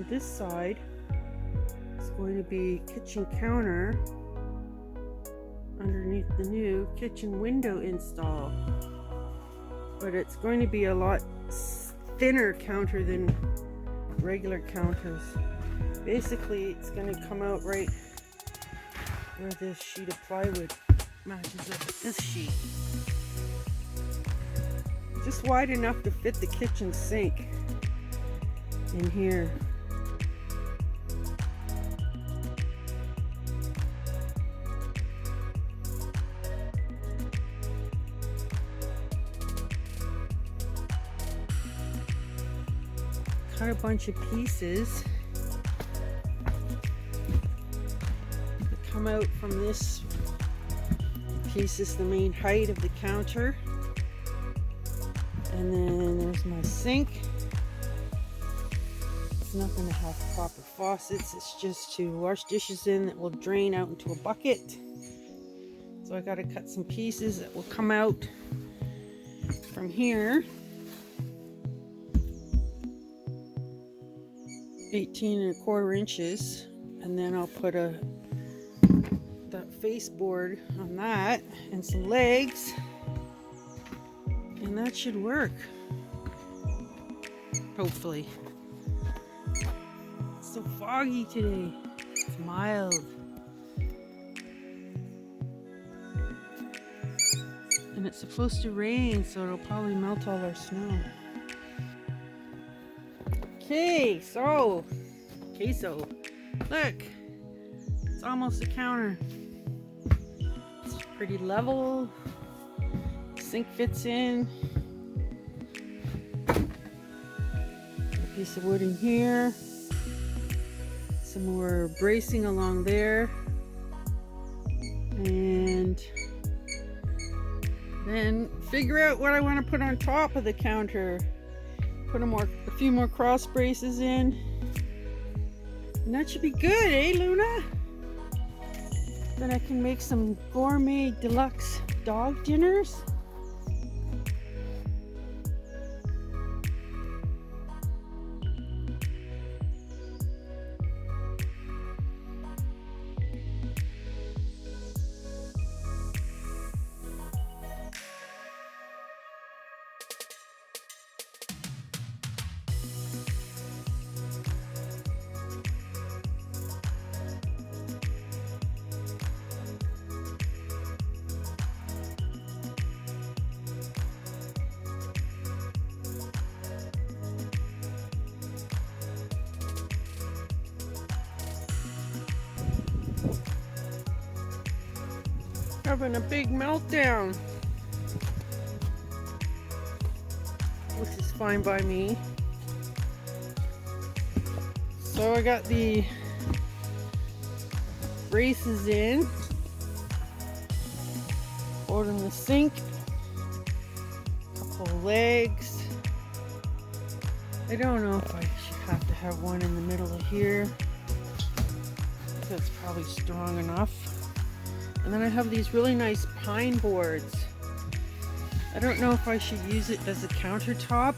this side is going to be kitchen counter underneath the new kitchen window install. But it's going to be a lot thinner counter than regular counters. Basically, it's going to come out right where this sheet of plywood matches up with this sheet. Just wide enough to fit the kitchen sink in here. Cut a bunch of pieces that come out from this piece is the main height of the counter. And then there's my sink. It's not going to have proper faucets. It's just to wash dishes in that will drain out into a bucket. So I got to cut some pieces that will come out from here. 18¼ inches. And then I'll put that baseboard on that and some legs. And that should work. Hopefully. It's so foggy today. It's mild. And it's supposed to rain, so it'll probably melt all our snow. Okay, so look. It's almost a counter. It's pretty level. Sink fits in. A piece of wood in here. Some more bracing along there. And then figure out what I want to put on top of the counter. Put a few more cross braces in. And that should be good, eh, Luna? Then I can make some gourmet deluxe dog dinners. Having a big meltdown, which is fine by me. So I got the braces in, holding the sink, couple of legs. I don't know if I should have to have one in the middle of here. That's probably strong enough. And then I have these really nice pine boards. I don't know if I should use it as a countertop.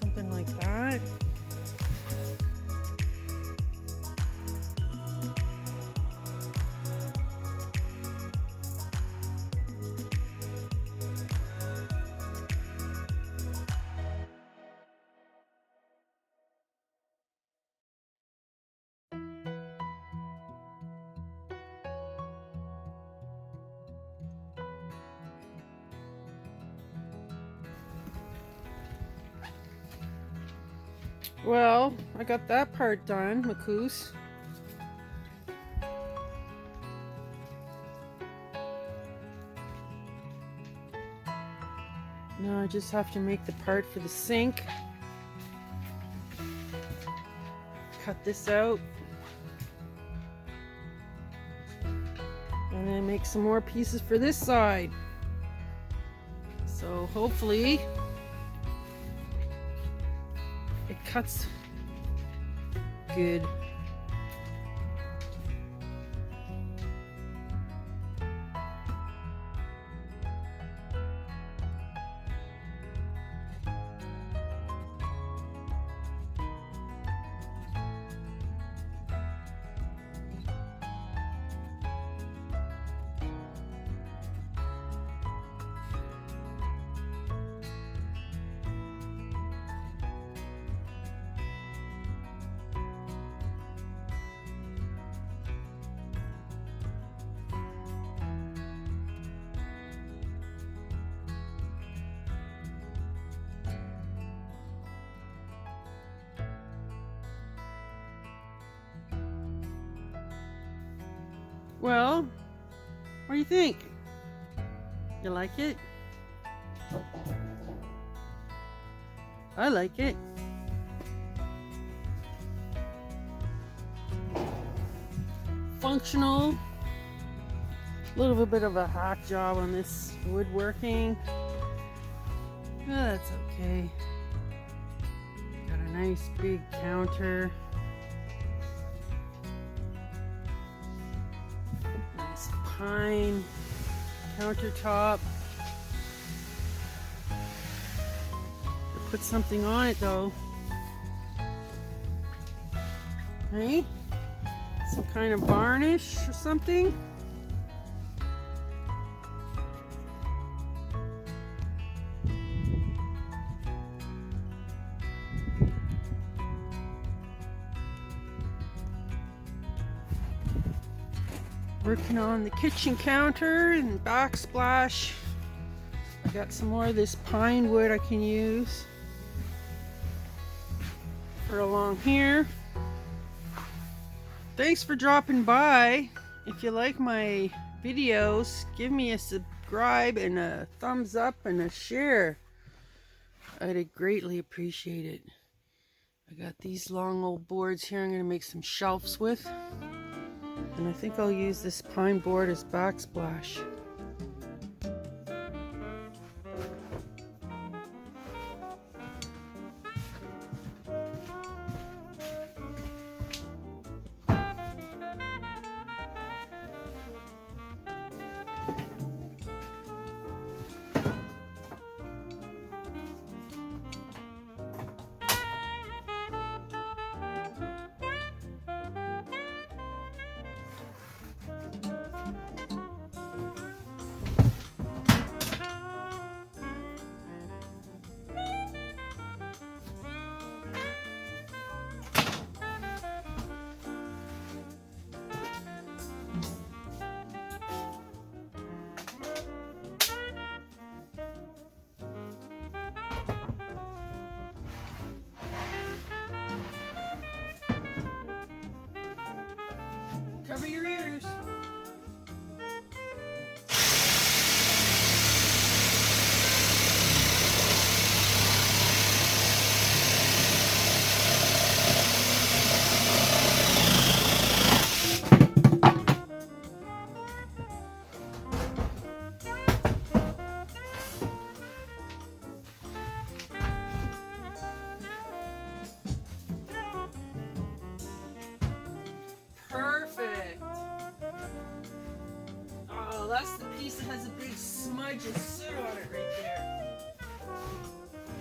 Something like that. Well, I got that part done, Macoose. Now I just have to make the part for the sink. Cut this out. And then make some more pieces for this side. So hopefully it cuts good. Well, what do you think? You like it? I like it. Functional. A little bit of a hack job on this woodworking. Oh, that's okay. Got a nice big counter. Nice pine countertop. Put something on it though. Right? Some kind of varnish or something. Working on the kitchen counter and backsplash. I got some more of this pine wood I can use for along here. Thanks for dropping by. If you like my videos, give me a subscribe and a thumbs up and a share. I'd greatly appreciate it. I got these long old boards here I'm going to make some shelves with. And I think I'll use this pine board as backsplash. Cover your ears. That's the piece that has a big smudge of soot on it right there.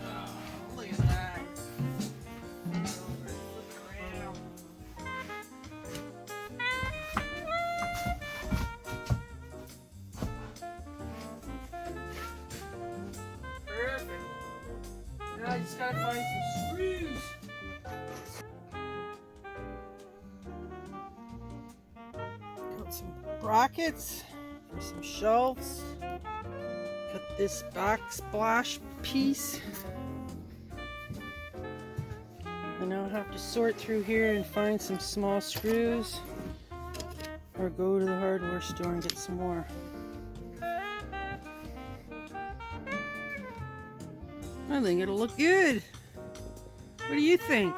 Oh, look at that. Look around. Perfect. Now I just gotta find some screws. Got some brackets. For some shelves. Cut this backsplash piece. And now I have to sort through here and find some small screws or go to the hardware store and get some more. I think it'll look good. What do you think?